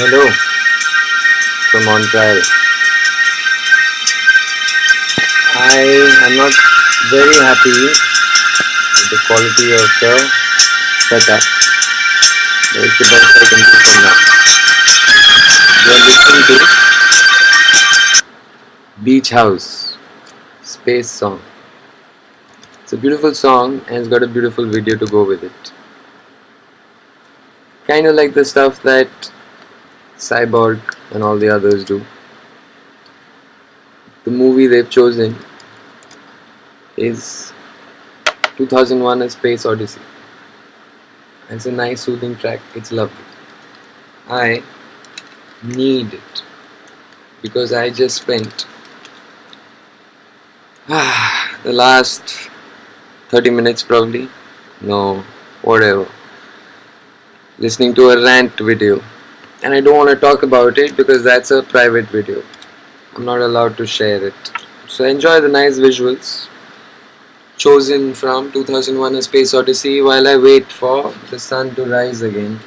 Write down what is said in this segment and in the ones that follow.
Hello from on trial. I am not very happy with the quality of the setup, but it's the best I can do for now. You are listening to Beach House Space Song. It's a beautiful song and it's got a beautiful video to go with it. Kind of like the stuff that Cyborg and all the others do. The movie they've chosen is 2001: A Space Odyssey. It's a nice soothing track. It's lovely. I need it because I just spent the last 30 minutes probably, no, whatever, listening to a rant video. And I don't want to talk about it because that's a private video. I'm not allowed to share it. So enjoy the nice visuals chosen from 2001: A Space Odyssey while I wait for the sun to rise again.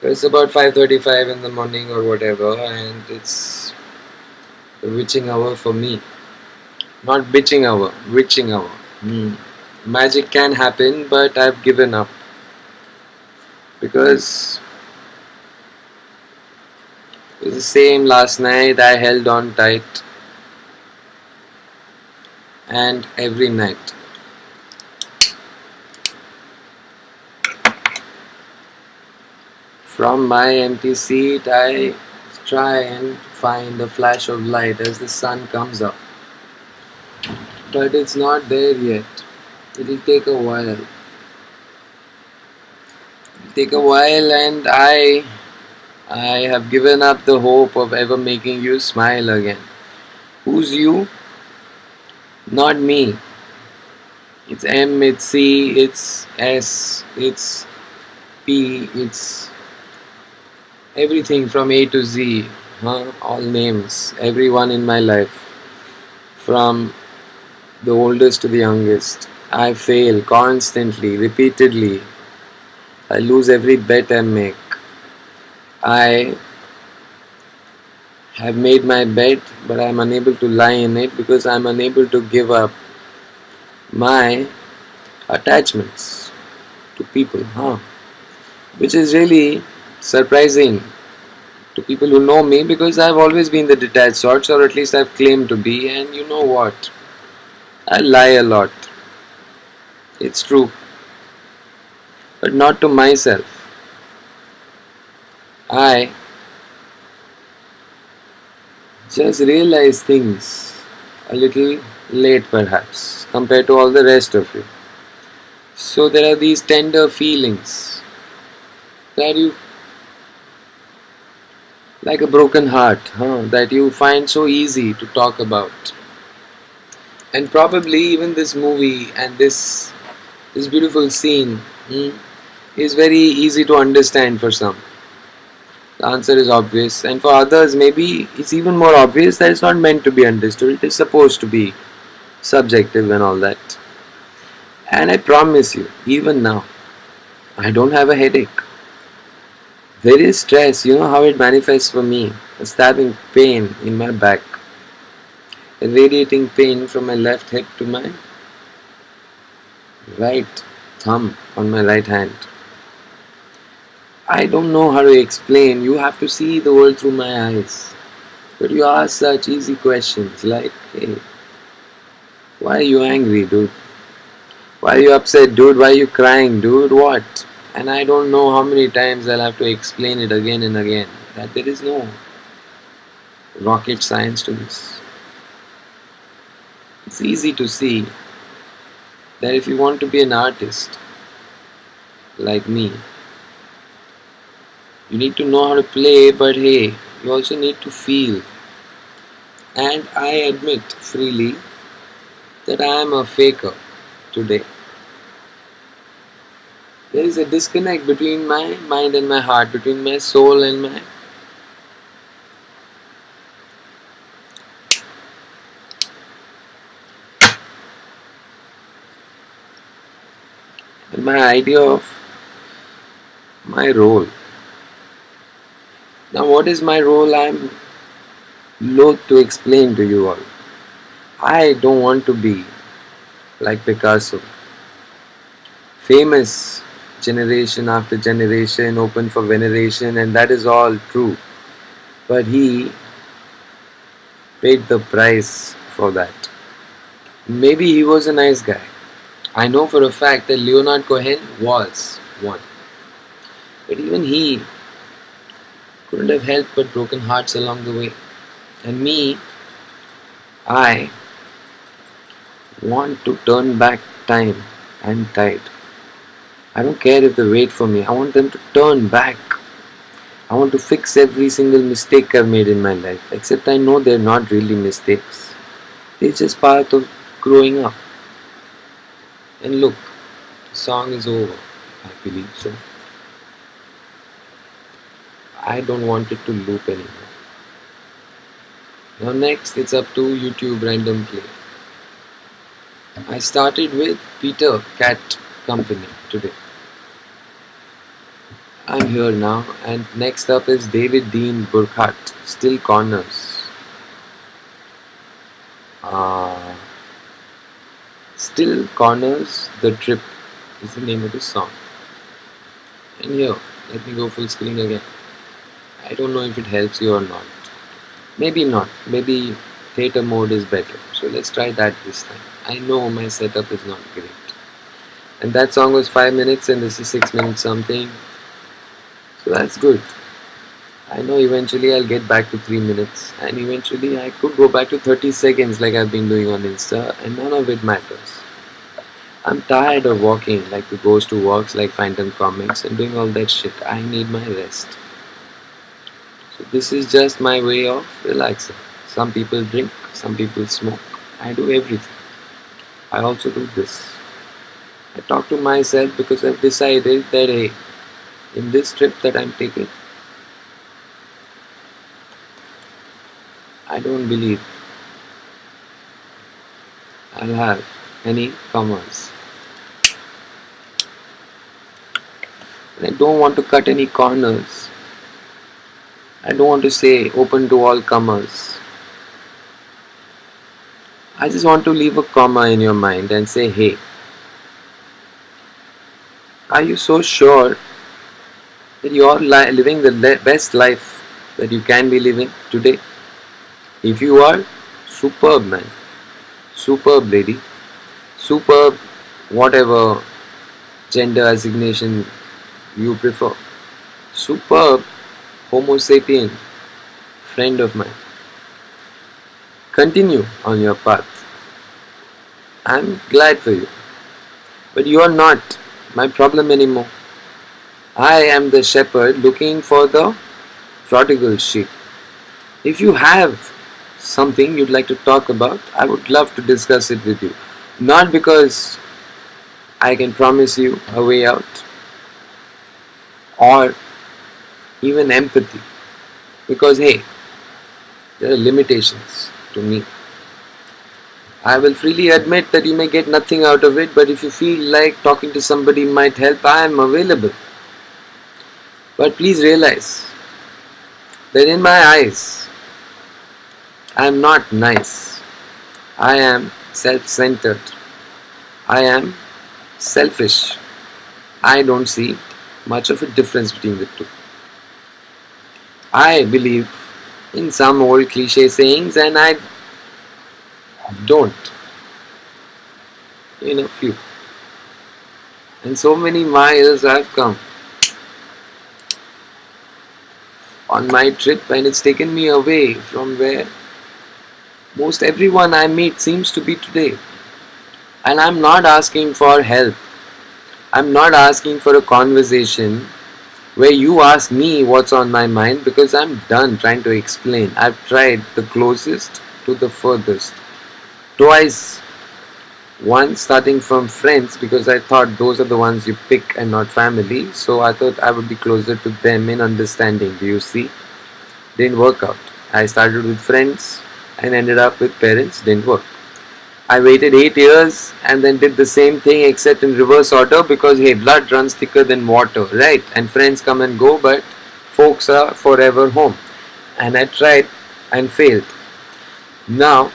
It's about 5:35 in the morning or whatever, and it's the witching hour for me. Not bitching hour, witching hour. Magic can happen, but I've given up because it was the same last night. I held on tight, and every night. From my empty seat, I try and find a flash of light as the sun comes up. But it's not there yet. It'll take a while. And I have given up the hope of ever making you smile again. Who's you? Not me. It's M, it's C, it's S, it's P, it's everything from A to Z. All names. Everyone in my life. From the oldest to the youngest. I fail constantly, repeatedly. I lose every bet I make. I have made my bed, but I'm unable to lie in it because I'm unable to give up my attachments to people, which is really surprising to people who know me because I've always been the detached sort, or at least I've claimed to be. And you know what? I lie a lot. It's true, but not to myself. I just realize things a little late, perhaps, compared to all the rest of you. So there are these tender feelings that you, like a broken heart, that you find so easy to talk about. And probably even this movie and this beautiful scene is very easy to understand for some. The answer is obvious, and for others, maybe it's even more obvious that it's not meant to be understood. It is supposed to be subjective and all that. And I promise you, even now, I don't have a headache. There is stress, you know how it manifests for me. A stabbing pain in my back, a radiating pain from my left hip to my right thumb on my right hand. I don't know how to explain. You have to see the world through my eyes. But you ask such easy questions like, hey, why are you angry, dude? Why are you upset, dude? Why are you crying, dude? What? And I don't know how many times I'll have to explain it again and again that there is no rocket science to this. It's easy to see that if you want to be an artist like me, you need to know how to play, but hey, you also need to feel. And I admit freely that I am a faker today. There is a disconnect between my mind and my heart, between my soul and my idea of my role. Now, what is my role? I'm loath to explain to you all. I don't want to be like Picasso, famous generation after generation, open for veneration, and that is all true. But he paid the price for that. Maybe he was a nice guy. I know for a fact that Leonard Cohen was one. But even he couldn't have helped but broken hearts along the way. And me, I want to turn back time and tide. I don't care if they wait for me. I want them to turn back. I want to fix every single mistake I've made in my life. Except I know they're not really mistakes. They're just part of growing up. And look, the song is over. I believe so. I don't want it to loop anymore. Now next it's up to YouTube random play. I started with Peter Cat Company today. I'm here now, and next up is David Dean Burkhardt, Still Corners. Uh, Still Corners, The Trip is the name of the song. And here, let me go full screen again. I don't know if it helps you or not. Maybe not. Maybe theater mode is better. So let's try that this time. I know my setup is not great. And that song was 5 minutes and this is 6 minutes something. So that's good. I know eventually I'll get back to 3 minutes and eventually I could go back to 30 seconds like I've been doing on Insta, and none of it matters. I'm tired of walking like the ghost who walks like Phantom Comics and doing all that shit. I need my rest. So this is just my way of relaxing. Some people drink, some people smoke. I do everything. I also do this. I talk to myself because I've decided that hey, in this trip that I'm taking, I don't believe I'll have any commas. And I don't want to cut any corners. I don't want to say open to all comers. I just want to leave a comma in your mind and say, hey, are you so sure that you're living the best life that you can be living today? If you are, superb man, superb lady, superb whatever gender assignation you prefer, superb Homo sapien friend of mine. Continue on your path. I'm glad for you. But you are not my problem anymore. I am the shepherd looking for the prodigal sheep. If you have something you'd like to talk about, I would love to discuss it with you. Not because I can promise you a way out or even empathy. Because hey, there are limitations to me. I will freely admit that you may get nothing out of it, but if you feel like talking to somebody might help, I am available. But please realize that in my eyes, I am not nice. I am self-centered. I am selfish. I don't see much of a difference between the two. I believe in some old cliche sayings and I don't in a few. And so many miles I've come on my trip and it's taken me away from where most everyone I meet seems to be today. And I'm not asking for help. I'm not asking for a conversation where you ask me what's on my mind because I'm done trying to explain. I've tried the closest to the furthest. Twice. Once starting from friends because I thought those are the ones you pick and not family. So I thought I would be closer to them in understanding. Do you see? Didn't work out. I started with friends and ended up with parents. Didn't work. I waited 8 years and then did the same thing except in reverse order because hey, blood runs thicker than water, right? And friends come and go, but folks are forever home. And I tried and failed. Now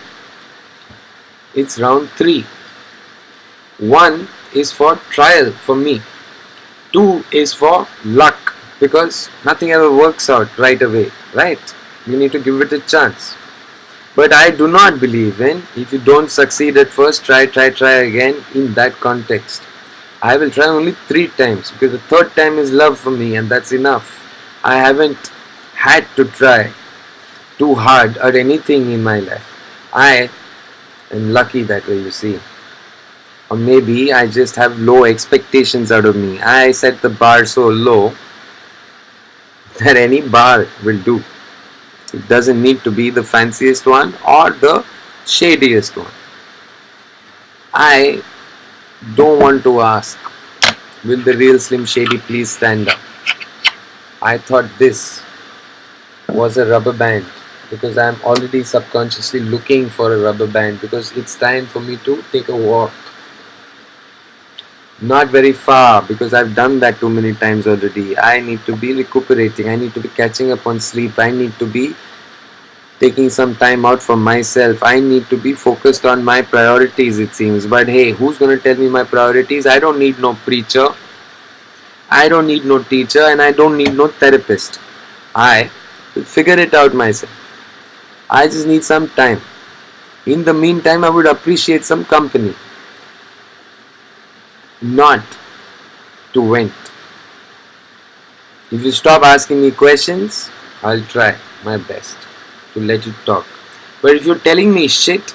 it's round 3. 1 is for trial for me. 2 is for luck because nothing ever works out right away, right? You need to give it a chance. But I do not believe in if you don't succeed at first, try again in that context. I will try only 3 times because the third time is love for me and that's enough. I haven't had to try too hard at anything in my life. I am lucky that way, you see. Or maybe I just have low expectations out of me. I set the bar so low that any bar will do. It doesn't need to be the fanciest one or the shadiest one. I don't want to ask, will the real Slim Shady please stand up? I thought this was a rubber band because I'm already subconsciously looking for a rubber band because it's time for me to take a walk. Not very far because I've done that too many times already. I need to be recuperating. I need to be catching up on sleep. I need to be taking some time out for myself. I need to be focused on my priorities, it seems. But hey, who's going to tell me my priorities? I don't need no preacher. I don't need no teacher and I don't need no therapist. I will figure it out myself. I just need some time. In the meantime, I would appreciate some company. Not to vent. If you stop asking me questions, I'll try my best to let you talk. But if you're telling me shit,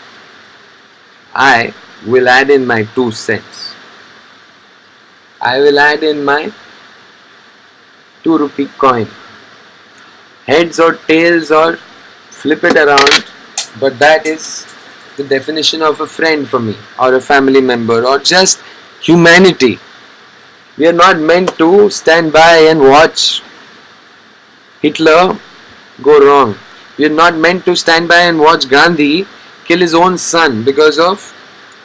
I will add in my 2 cents. I will add in my 2 rupee coin. Heads or tails or flip it around, but that is the definition of a friend for me, or a family member, or just humanity. We are not meant to stand by and watch Hitler go wrong. We are not meant to stand by and watch Gandhi kill his own son because of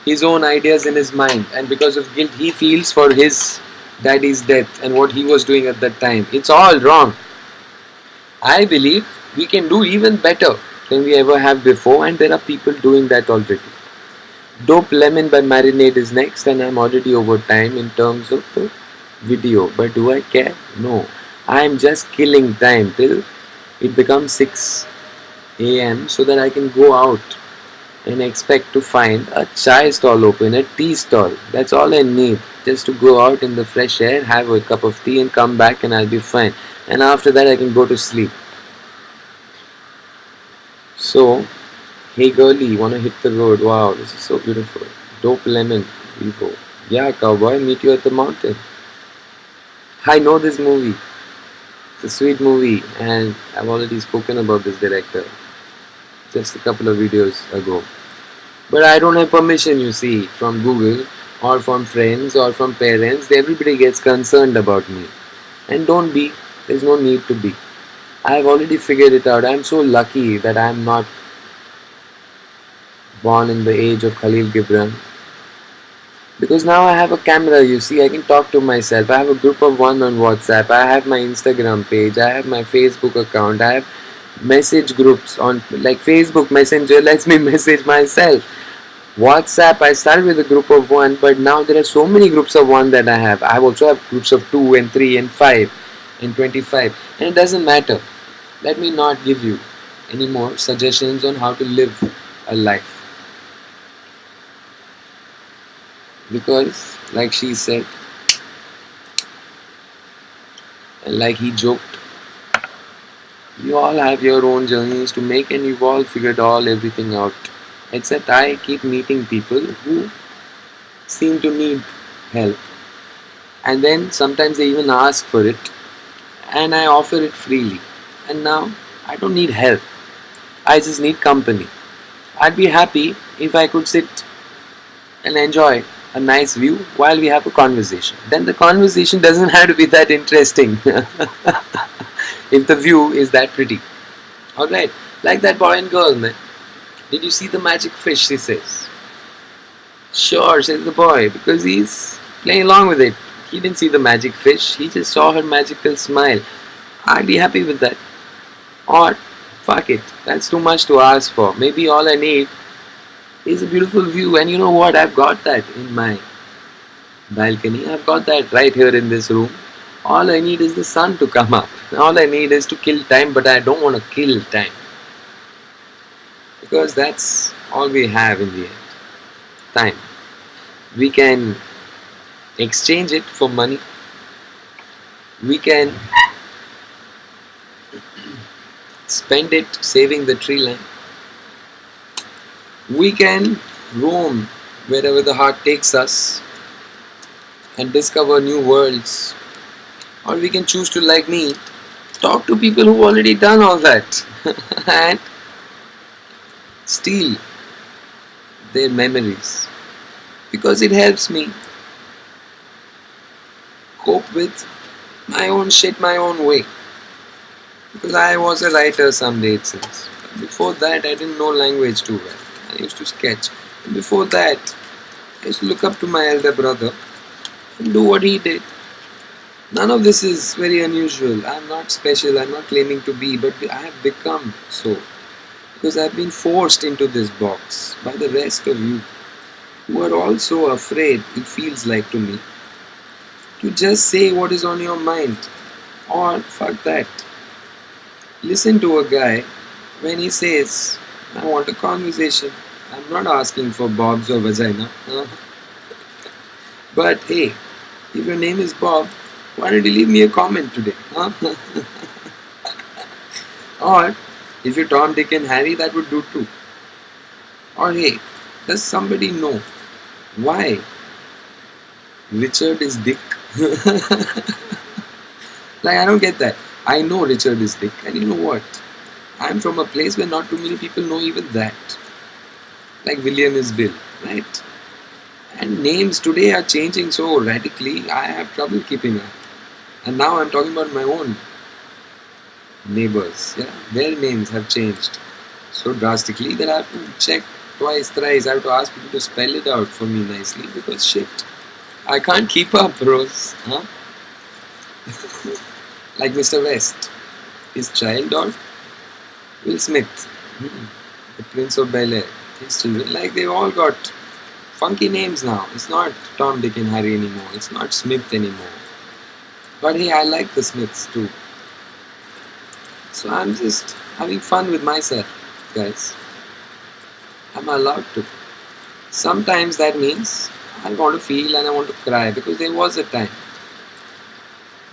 his own ideas in his mind and because of guilt he feels for his daddy's death and what he was doing at that time. It's all wrong. I believe we can do even better than we ever have before, and there are people doing that already. Dope Lemon by Marinade is next, and I'm already over time in terms of the video. But do I care? No. I'm just killing time till it becomes 6 a.m. so that I can go out and expect to find a chai stall open, a tea stall. That's all I need. Just to go out in the fresh air, have a cup of tea and come back and I'll be fine. And after that I can go to sleep. So, hey girlie, wanna hit the road? Wow, this is so beautiful. Dope Lemon, Vivo. Yeah, cowboy, meet you at the mountain. I know this movie. It's a sweet movie and I've already spoken about this director just a couple of videos ago. But I don't have permission, you see, from Google or from friends or from parents. Everybody gets concerned about me. And don't be. There's no need to be. I've already figured it out. I'm so lucky that I'm not born in the age of Khalil Gibran. Because now I have a camera, you see, I can talk to myself. I have a group of 1 on WhatsApp. I have my Instagram page. I have my Facebook account. I have message groups on, like Facebook Messenger lets me message myself. WhatsApp, I started with a group of 1, but now there are so many groups of 1 that I have. I also have groups of 2 and 3 and 5 and 25. And it doesn't matter. Let me not give you any more suggestions on how to live a life. Because, like she said, and like he joked, you all have your own journeys to make and you've all figured everything out. Except I keep meeting people who seem to need help. And then sometimes they even ask for it. And I offer it freely. And now I don't need help. I just need company. I'd be happy if I could sit and enjoy a nice view while we have a conversation. Then the conversation doesn't have to be that interesting if the view is that pretty. Alright, like that boy and girl, man. Did you see the magic fish, she says. Sure, says the boy, because he's playing along with it. He didn't see the magic fish, he just saw her magical smile. I'd be happy with that. Or, fuck it, that's too much to ask for. Maybe all I need is a beautiful view, and you know what? I've got that in my balcony. I've got that right here in this room. All I need is the sun to come up. All I need is to kill time, but I don't want to kill time because that's all we have in the end. Time. We can exchange it for money. We can spend it saving the tree line. We can roam wherever the heart takes us and discover new worlds. Or we can choose to, like me, talk to people who've already done all that and steal their memories because it helps me cope with my own shit my own way. Because I was a writer some days since. Before that, I didn't know language too well. I used to sketch. And before that, I used to look up to my elder brother and do what he did. None of this is very unusual. I'm not special. I'm not claiming to be, but I have become so. Because I've been forced into this box by the rest of you who are also afraid, it feels like to me, to just say what is on your mind. Or, fuck that. Listen to a guy when he says, I want a conversation. I'm not asking for Bob's or vagina. But hey, if your name is Bob, why don't you leave me a comment today? Or if you're Tom, Dick, and Harry, that would do too. Or hey, does somebody know why Richard is Dick? Like, I don't get that. I know Richard is Dick, and you know what? I'm from a place where not too many people know even that. Like William is Bill, right? And names today are changing so radically, I have trouble keeping up. And now I'm talking about my own neighbors. Yeah, their names have changed so drastically that I have to check twice, thrice. I have to ask people to spell it out for me nicely because shit, I can't keep up, bros. Huh? Like Mr. West, his child or Will Smith, the Prince of Bel Air, his children. Like they've all got funky names now. It's not Tom, Dick, and Harry anymore. It's not Smith anymore. But hey, I like the Smiths too. So I'm just having fun with myself, guys. I'm allowed to. Sometimes that means I want to feel and I want to cry because there was a time.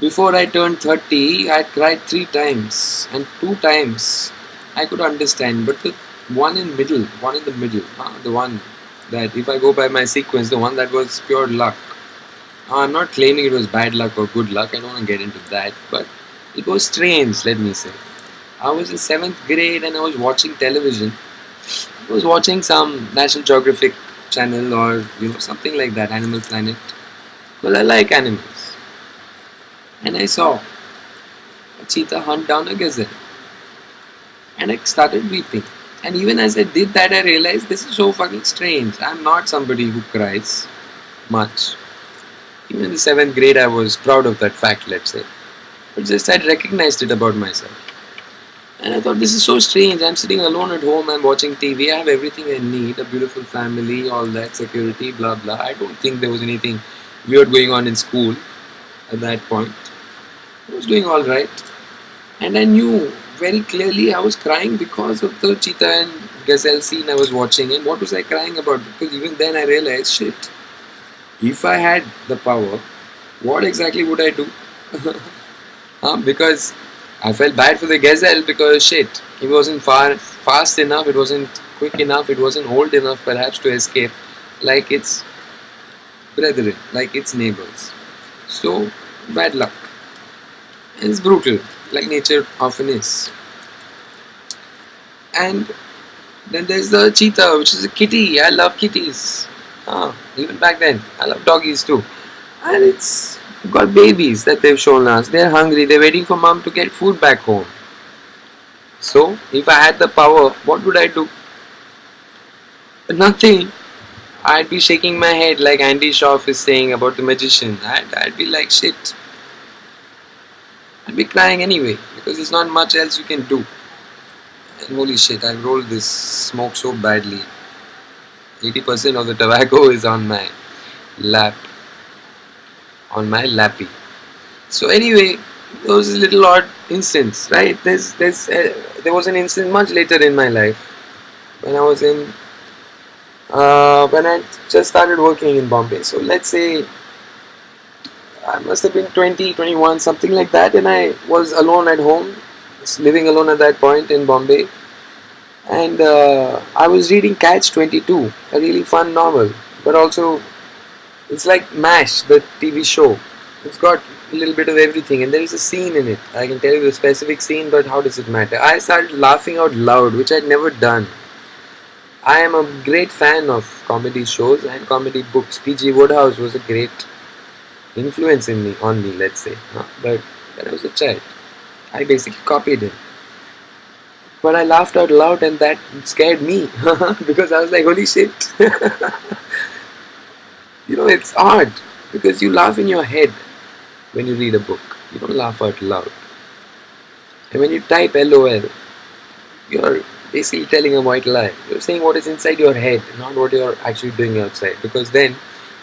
Before I turned 30, I cried 3 times, and 2 times I could understand. But the one in the middle, the one that if I go by my sequence, the one that was pure luck. I'm not claiming it was bad luck or good luck. I don't want to get into that, but it was strange. Let me say, I was in 7th grade and I was watching television. I was watching some National Geographic channel or something like that, Animal Planet. Well, I like animals. And I saw a cheetah hunt down a gazelle. And I started weeping. And even as I did that, I realized this is so fucking strange. I'm not somebody who cries much. Even in the 7th grade, I was proud of that fact, let's say. But just I'd recognized it about myself. And I thought, this is so strange. I'm sitting alone at home, I'm watching TV, I have everything I need, a beautiful family, all that, security, blah blah. I don't think there was anything weird going on in school at that point. I was doing alright. And I knew very clearly I was crying because of the cheetah and gazelle scene I was watching. And what was I crying about? Because even then I realized, shit, if I had the power, what exactly would I do? Because I felt bad for the gazelle because shit, it wasn't fast enough, it wasn't quick enough, it wasn't old enough perhaps to escape like its brethren, like its neighbors. So, bad luck. And it's brutal, like nature often is. And then there's the cheetah, which is a kitty. I love kitties. Even back then, I love doggies too. And it's got babies that they've shown us. They're hungry. They're waiting for mom to get food back home. So, if I had the power, what would I do? Nothing. I'd be shaking my head like Andy Shauf is saying about the magician. I'd be like, shit. I'd be crying anyway because there's not much else you can do. And holy shit, I've rolled this smoke so badly. 80% of the tobacco is on my lap, on my lappy. So anyway, there was a little odd instance, right? There was an instance much later in my life when I was in when I just started working in Bombay. So let's say I must have been 20, 21, something like that, and I was alone at home, living alone at that point in Bombay, and I was reading Catch 22, a really fun novel, but also it's like MASH, the TV show. It's got a little bit of everything, and there is a scene in it. I can tell you the specific scene, but how does it matter? I started laughing out loud, which I'd never done. I am a great fan of comedy shows and comedy books. P.G. Wodehouse was a great influence in me, on me, let's say. But when I was a child, I basically copied him. But I laughed out loud, and that scared me because I was like, "Holy shit!" It's odd because you laugh in your head when you read a book. You don't laugh out loud. And when you type LOL, you're basically telling a white lie. You're saying what is inside your head, not what you're actually doing outside. Because then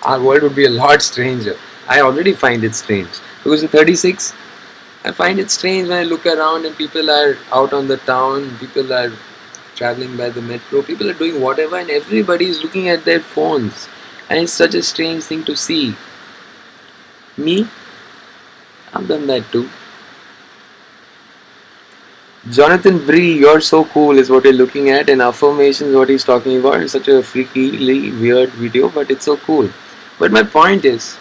our world would be a lot stranger. I already find it strange. Because in 36, I find it strange when I look around and people are out on the town, people are traveling by the metro, people are doing whatever, and everybody is looking at their phones. And it's such a strange thing to see. Me, I've done that too. Jonathan Bree, you're so cool, is what you're looking at, and affirmation is what he's talking about. It's such a freakily weird video, but it's so cool. But my point is,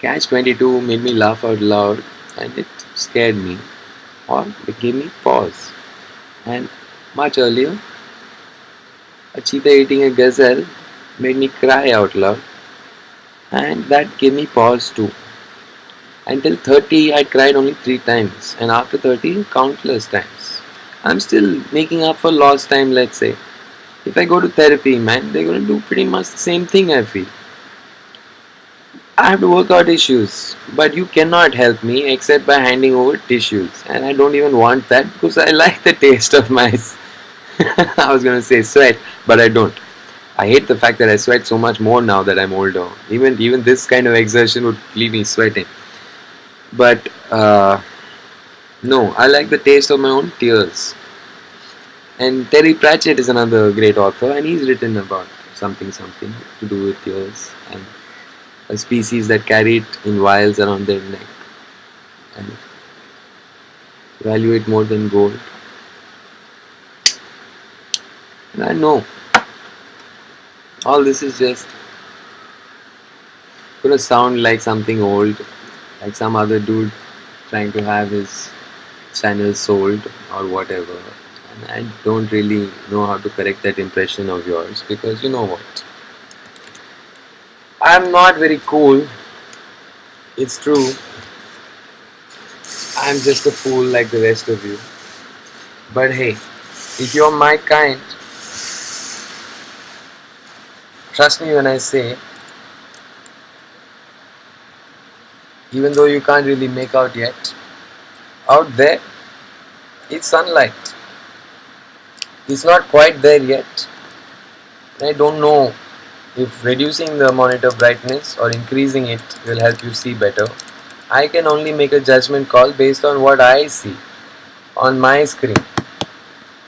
Catch 22 made me laugh out loud, and it scared me, or it gave me pause. And much earlier, a cheetah eating a gazelle made me cry out loud, and that gave me pause too. Until 30, I cried only 3 times, and after 30, countless times. I'm still making up for lost time, let's say. If I go to therapy, man, they're gonna do pretty much the same thing, I feel. I have to work out issues, but you cannot help me except by handing over tissues, and I don't even want that because I like the taste of my. I was gonna say sweat, but I don't. I hate the fact that I sweat so much more now that I'm older. Even this kind of exertion would leave me sweating. But no, I like the taste of my own tears. And Terry Pratchett is another great author, and he's written about something to do with tears and a species that carry it in vials around their neck and value it more than gold. And I know all this is just gonna sound like something old, like some other dude trying to have his channel sold or whatever. And I don't really know how to correct that impression of yours because you know what? I'm not very cool. It's true. I'm just a fool like the rest of you. But hey, if you're my kind, trust me when I say, even though you can't really make out yet, out there, it's sunlight. It's not quite there yet. I don't know if reducing the monitor brightness or increasing it will help you see better. I can only make a judgment call based on what I see on my screen,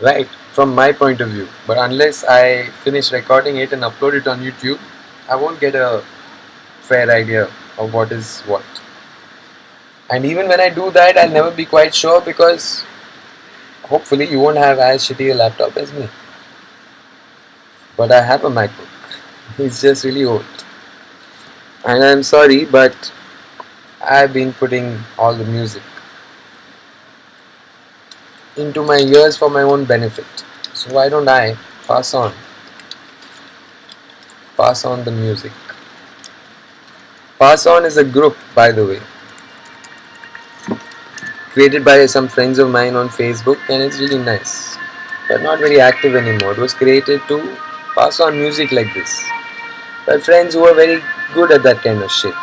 right? From my point of view. But unless I finish recording it and upload it on YouTube, I won't get a fair idea of what is what. And even when I do that, I'll never be quite sure because hopefully you won't have as shitty a laptop as me. But I have a MacBook. It's just really old. And I'm sorry, but I've been putting all the music into my ears for my own benefit. So why don't I pass on the music? Pass On is a group, by the way, created by some friends of mine on Facebook, and it's really nice, but not very active anymore. It was created to pass on music like this. by friends who are very good at that kind of shit.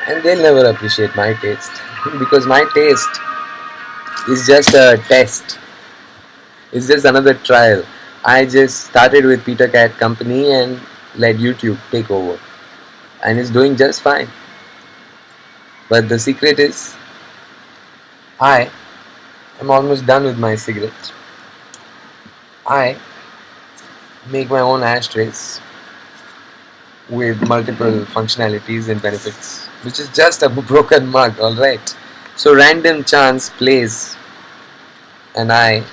And they'll never appreciate my taste because my taste is just a test. It's just another trial. I just started with Peter Cat Company and let YouTube take over, and it's doing just fine. But the secret is, I am almost done with my cigarette. I make my own ashtrays with multiple functionalities and benefits, which is just a broken mug, alright? So random chance plays, and I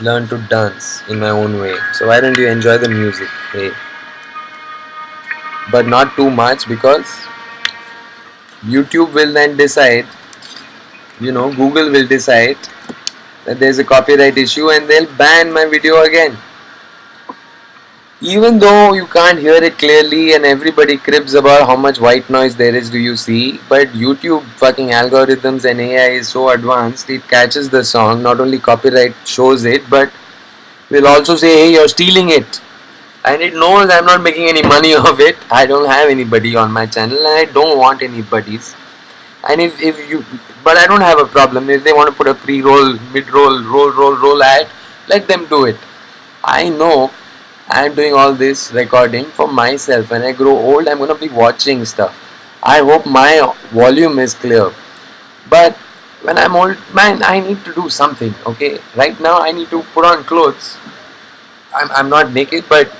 learn to dance in my own way. So why don't you enjoy the music? Hey, but not too much because YouTube will then decide, Google will decide that there's a copyright issue and they'll ban my video again. Even though you can't hear it clearly and everybody cribs about how much white noise there is, do you see? But YouTube fucking algorithms and AI is so advanced, it catches the song, not only copyright shows it, but will also say, hey, you're stealing it. And it knows I'm not making any money of it. I don't have anybody on my channel and I don't want anybody's. And if you, but I don't have a problem. If they want to put a pre-roll, mid-roll, roll ad, let them do it. I know I'm doing all this recording for myself. When I grow old, I'm gonna be watching stuff. I hope my volume is clear. But when I'm old, man, I need to do something. Okay, right now I need to put on clothes. I'm not naked, but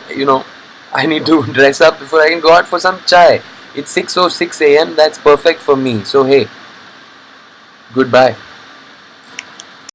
I need to dress up before I can go out for some chai. It's 6:06 a.m. That's perfect for me. So hey, goodbye.